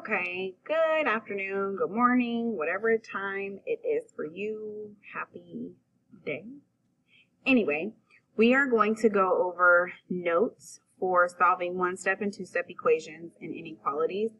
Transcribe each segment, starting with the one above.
Okay, good afternoon, good morning, whatever time it is for you. Happy day. Anyway, we are going to go over notes for solving one-step and two-step equations and inequalities.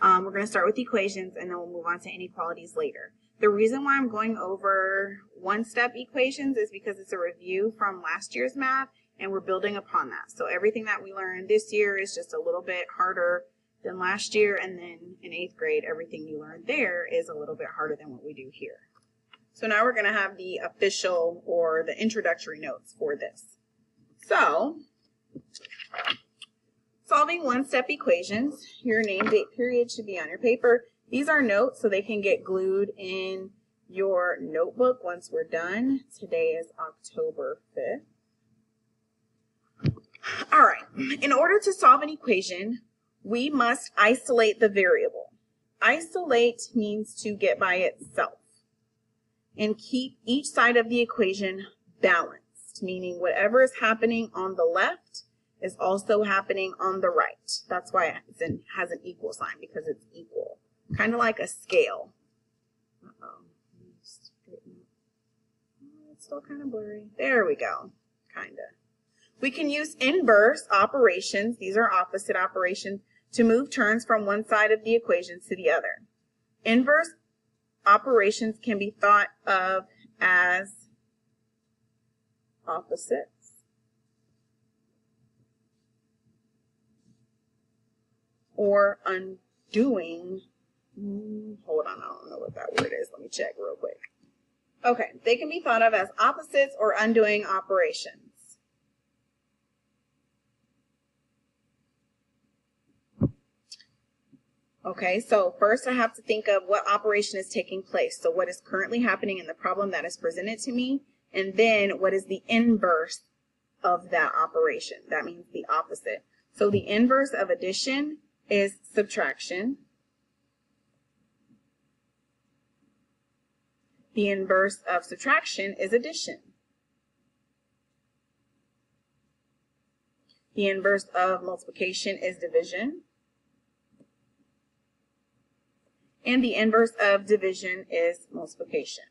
We're going to start with equations and then we'll move on to inequalities later. The reason why I'm going over one-step equations is because it's a review from last year's math and we're building upon that. So everything that we learned this year is just a little bit harder than last year, and then in 8th grade, everything you learned there is a little bit harder than what we do here. So now we're going to have the official or the introductory notes for this. So, solving one-step equations, your name, date, period should be on your paper. These are notes so they can get glued in your notebook once we're done. Today is October 5th. All right, in order to solve an equation, we must isolate the variable. Isolate means to get by itself and keep each side of the equation balanced, meaning whatever is happening on the left is also happening on the right. That's why it has an equal sign, because it's equal, kind of like a scale. It's still kind of blurry. There we go, kind of. We can use inverse operations, these are opposite operations, to move terms from one side of the equation to the other. Inverse operations can be thought of as opposites or undoing. Hold on, I don't know what that word is. Let me check real quick. Okay, they can be thought of as opposites or undoing operations. Okay, so first I have to think of what operation is taking place. So what is currently happening in the problem that is presented to me, and then what is the inverse of that operation? That means the opposite. So the inverse of addition is subtraction. The inverse of subtraction is addition. The inverse of multiplication is division. And the inverse of division is multiplication.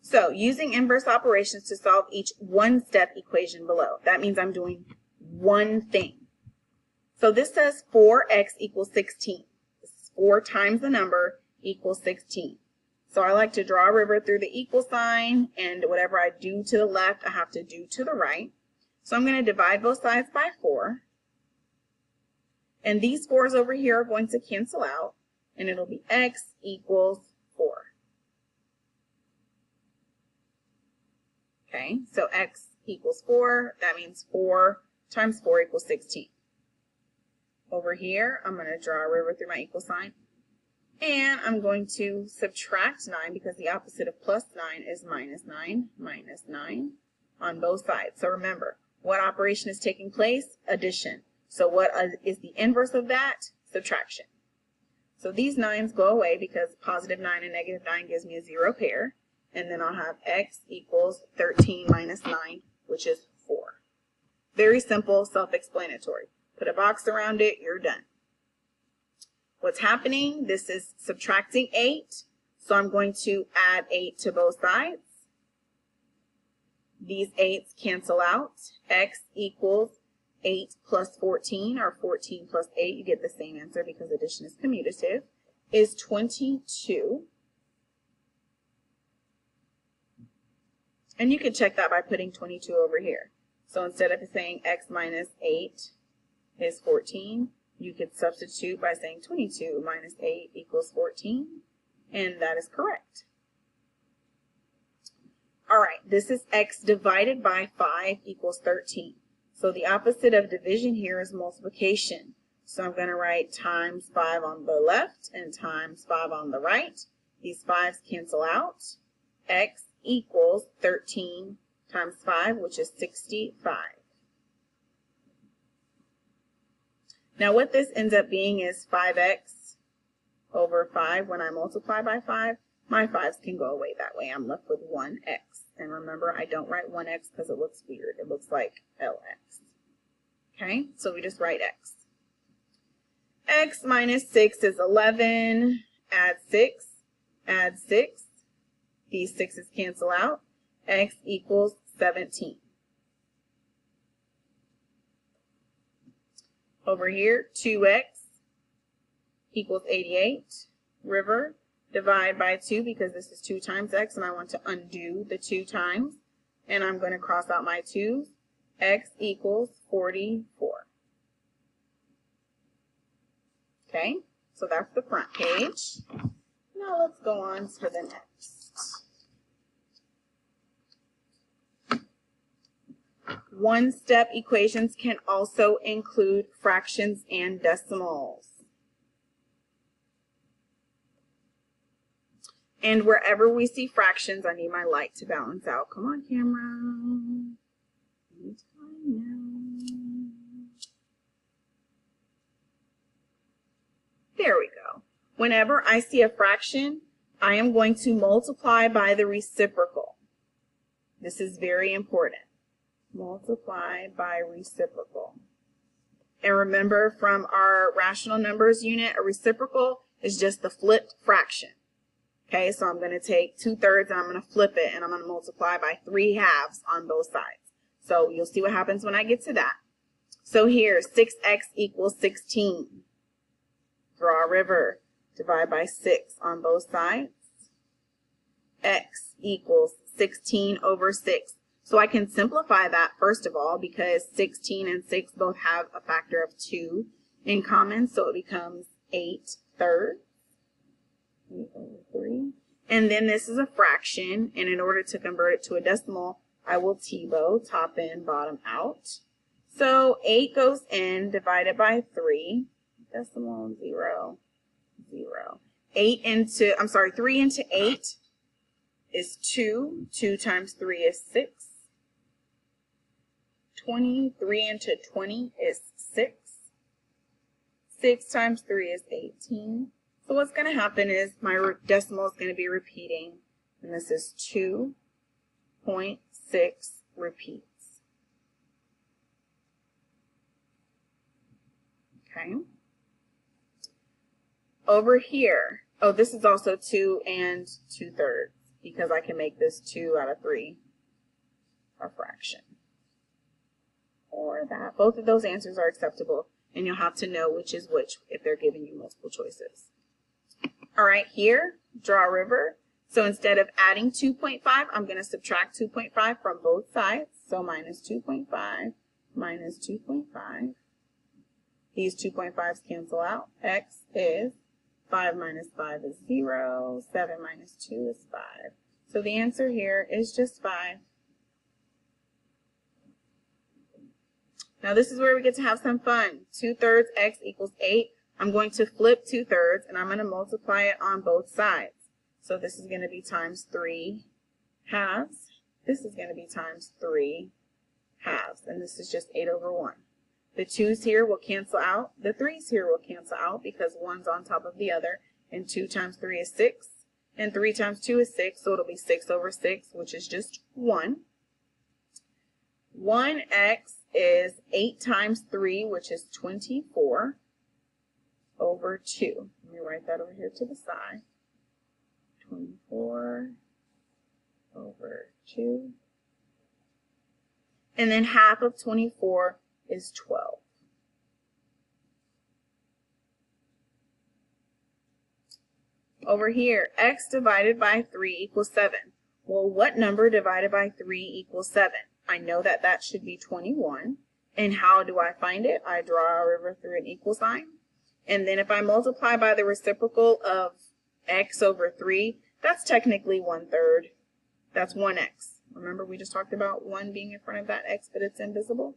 So, using inverse operations to solve each one-step equation below. That means I'm doing one thing. So this says 4x equals 16. This is 4 times the number equals 16. So I like to draw a river through the equal sign, and whatever I do to the left, I have to do to the right. So I'm going to divide both sides by 4. And these 4's over here are going to cancel out, and it'll be x equals 4. Okay, so x equals 4. That means 4 times 4 equals 16. Over here, I'm going to draw a river through my equal sign. And I'm going to subtract 9, because the opposite of plus 9 is minus 9 on both sides. So remember, what operation is taking place? Addition. So what is the inverse of that? Subtraction. So these 9's go away because positive 9 and negative 9 gives me a 0 pair. And then I'll have x equals 13 minus 9, which is 4. Very simple, self-explanatory. Put a box around it, you're done. What's happening? This is subtracting 8. So I'm going to add 8 to both sides. These 8's cancel out. X equals 8 plus 14, or 14 plus 8, you get the same answer because addition is commutative, is 22. And you can check that by putting 22 over here. So instead of saying x minus 8 is 14, you could substitute by saying 22 minus 8 equals 14, and that is correct. All right, this is x divided by 5 equals 13. So the opposite of division here is multiplication. So I'm going to write times 5 on the left and times 5 on the right. These 5's cancel out. X equals 13 times 5, which is 65. Now what this ends up being is 5x over 5. When I multiply by 5, my 5's can go away that way. I'm left with 1x. And remember, I don't write 1x because it looks weird. It looks like LX. Okay, so we just write x. X minus 6 is 11. Add 6. Add 6. These 6's cancel out. X equals 17. Over here, 2x equals 88. River, divide by 2 because this is 2 times x and I want to undo the 2 times. And I'm going to cross out my 2's. X equals 44. Okay, so that's the front page. Now let's go on to the next. One-step equations can also include fractions and decimals. And wherever we see fractions, I need my light to balance out. Come on, camera. Anytime now. There we go. Whenever I see a fraction, I am going to multiply by the reciprocal. This is very important. Multiply by reciprocal. And remember from our rational numbers unit, a reciprocal is just the flipped fraction. Okay, so I'm going to take 2/3 and I'm going to flip it and I'm going to multiply by 3/2 on both sides. So you'll see what happens when I get to that. So here, 6x equals 16. Draw a river. Divide by 6 on both sides. X equals 16 over 6. So I can simplify that first of all because 16 and 6 both have a factor of 2 in common. So it becomes 8/3. 8 over 3. And then this is a fraction. And in order to convert it to a decimal, I will T-bow, top in, bottom out. So 8 goes in, divided by 3. Decimal 0, 0. 3 into 8 is 2. 2 times 3 is 6. 23 into 20 is 6. 6 times 3 is 18. So what's going to happen is my decimal is going to be repeating. And this is 2.6 repeats. Okay. Over here, oh, this is also 2 and 2/3 because I can make this 2 out of 3 a fraction. Or that. Both of those answers are acceptable, and you'll have to know which is which if they're giving you multiple choices. All right, here, draw a river. So instead of adding 2.5, I'm going to subtract 2.5 from both sides. So minus 2.5 minus 2.5. These 2.5s cancel out. X is 5 minus 5 is 0. 7 minus 2 is 5. So the answer here is just 5. Now this is where we get to have some fun. 2/3 x equals 8. I'm going to flip 2/3 and I'm going to multiply it on both sides. So this is going to be times 3 halves. This is going to be times 3 halves. And this is just 8 over 1. The 2's here will cancel out. The 3's here will cancel out because one's on top of the other. And 2 times 3 is 6. And 3 times 2 is 6. So it'll be 6 over 6, which is just 1. 1x is 8 times 3, which is 24, over 2. Let me write that over here to the side. 24 over 2. And then half of 24 is 12. Over here, x divided by 3 equals 7. Well, what number divided by 3 equals 7? I know that that should be 21. And how do I find it? I draw a river through an equal sign. And then if I multiply by the reciprocal of x over 3, that's technically 1/3. That's 1x. Remember we just talked about 1 being in front of that x, but it's invisible.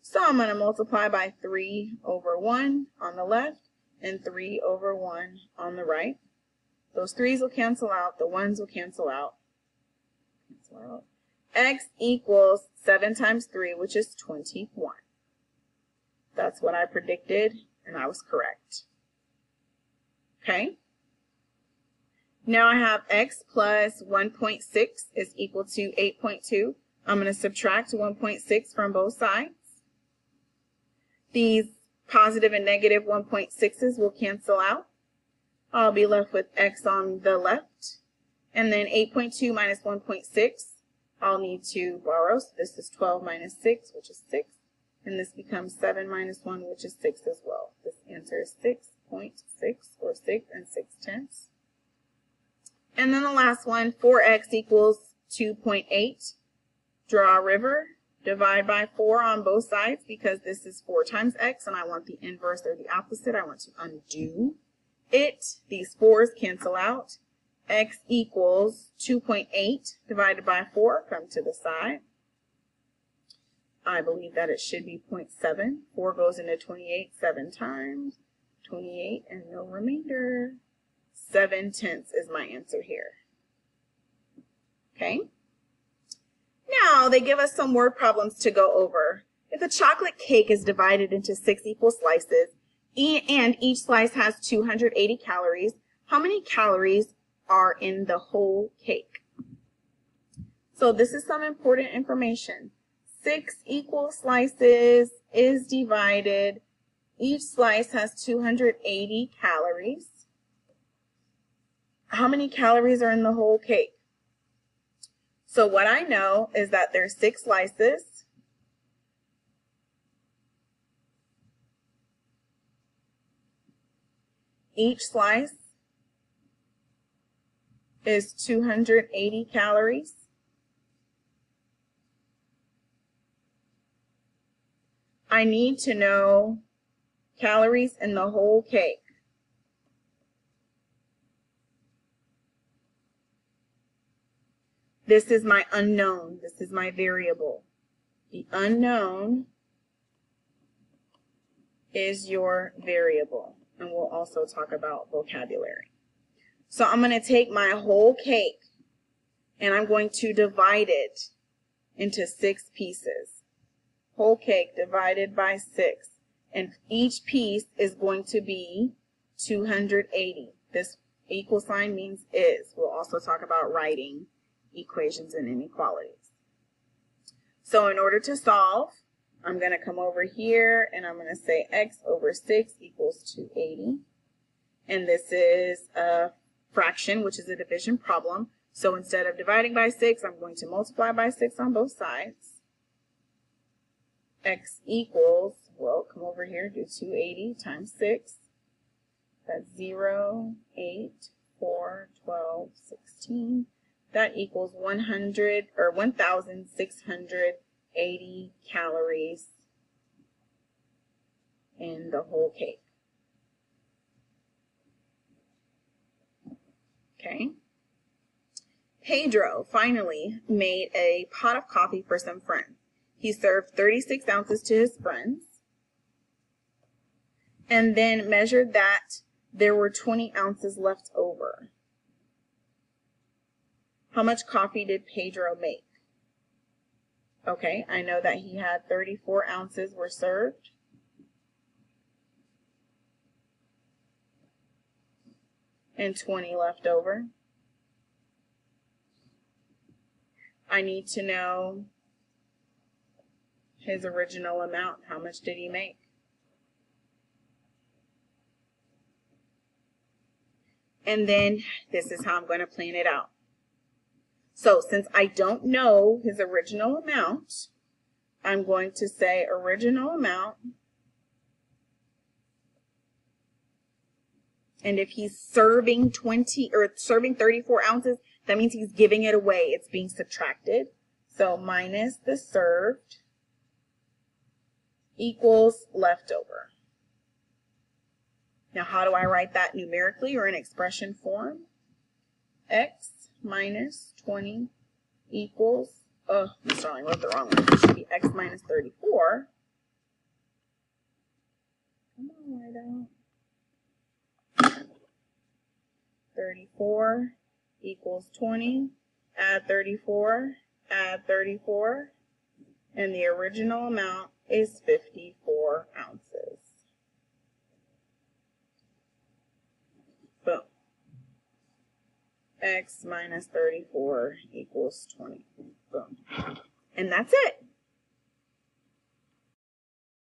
So I'm going to multiply by 3 over 1 on the left and 3 over 1 on the right. Those 3's will cancel out. The 1's will cancel out. X equals 7 times 3, which is 21. That's what I predicted, and I was correct. Okay. Now I have x plus 1.6 is equal to 8.2. I'm going to subtract 1.6 from both sides. These positive and negative 1.6s will cancel out. I'll be left with x on the left. And then 8.2 minus 1.6, I'll need to borrow. So this is 12 minus 6, which is 6. And this becomes 7 minus 1, which is 6 as well. This answer is 6.6, or 6 6/10. And then the last one, 4x equals 2.8. Draw a river. Divide by 4 on both sides because this is 4 times x and I want the inverse or the opposite. I want to undo it. These 4's cancel out. X equals 2.8 divided by 4. Come to the side. I believe that it should be 0.7. 4 goes into 28 7 times. 28 and no remainder. 7/10 is my answer here. Okay. Now they give us some word problems to go over. If a chocolate cake is divided into 6 equal slices and each slice has 280 calories, how many calories are in the whole cake? So this is some important information. 6 equal slices is divided. Each slice has 280 calories. How many calories are in the whole cake? So what I know is that there's 6 slices. Each slice is 280 calories. I need to know calories in the whole cake. This is my unknown. This is my variable. The unknown is your variable. And we'll also talk about vocabulary. So I'm going to take my whole cake and I'm going to divide it into 6 pieces. Whole cake divided by 6. And each piece is going to be 280. This equal sign means is. We'll also talk about writing equations and inequalities. So in order to solve, I'm going to come over here and I'm going to say x over 6 equals 280. And this is a fraction, which is a division problem. So instead of dividing by 6, I'm going to multiply by 6 on both sides. X equals, well, come over here, do 280 times 6. That's 0, 8, 4, 12, 16. That equals 100 or 1,680 calories in the whole cake. Okay. Pedro finally made a pot of coffee for some friends. He served 36 ounces to his friends and then measured that there were 20 ounces left over. How much coffee did Pedro make? Okay, I know that he had 34 ounces were served. And 20 left over. I need to know his original amount. How much did he make? And then this is how I'm going to plan it out. So since I don't know his original amount, I'm going to say original amount. And if he's serving 34 ounces, that means he's giving it away. It's being subtracted. So minus the served equals leftover. Now, how do I write that numerically or in expression form? X minus 20 equals, oh, I'm sorry, I wrote the wrong one. It should be x minus 34. Come on, write out. 34 equals 20. Add 34, add 34. And the original amount is 54 ounces. Boom. X minus 34 equals 20. Boom. And that's it.